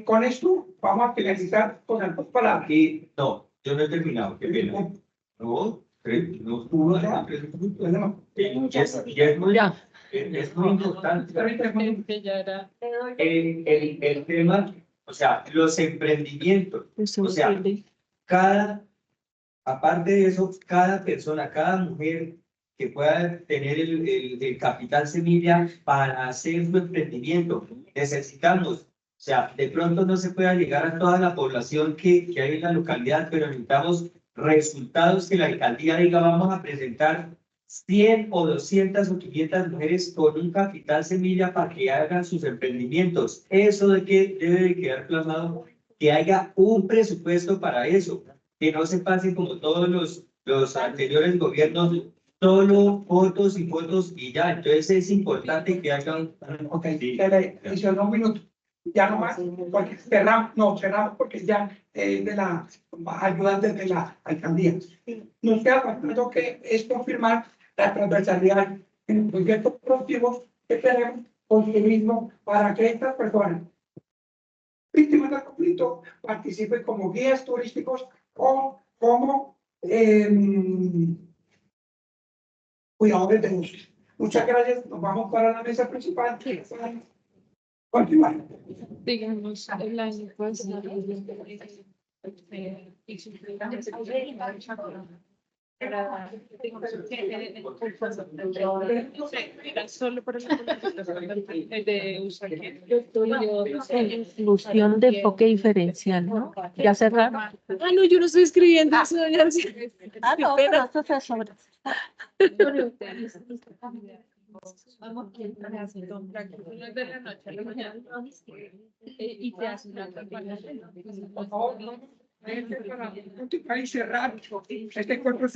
con esto vamos a finalizar con las dos palabras. No, yo no he terminado, qué pena. No, es muy importante el tema, o sea, los emprendimientos, o sea, aparte de eso, cada persona, cada mujer que pueda tener el capital semilla para hacer su emprendimiento, necesitamos, o sea, de pronto no se pueda llegar a toda la población que hay en la localidad, pero necesitamos resultados que la alcaldía diga, vamos a presentar 100 o 200 o 500 mujeres con un capital semilla para que hagan sus emprendimientos. Eso de que debe de quedar plasmado, que haya un presupuesto para eso, que no se pase como todos los anteriores gobiernos, solo fotos y fotos y ya. Entonces es importante que hagan... Ok, adicionó un minuto. Ya no más, porque cerramos porque ya de la ayudante de la alcaldía. Nos queda faltando que es confirmar la transversalidad en el proyecto productivo que tenemos con el mismo para que estas personas víctimas del conflicto participen como guías turísticos o como cuidadores de bosque. Muchas gracias. Nos vamos para la mesa principal. Continuar. Digamos, el año pasado, solo para Inclusión de enfoque diferencial, ¿no? Ya cerraron. Ah, no, yo no estoy escribiendo eso. Ah, no, pero esto se sobre. de la noche a la mañana y te hacen una campaña. Por favor, para continuar y cerrar este encuentro.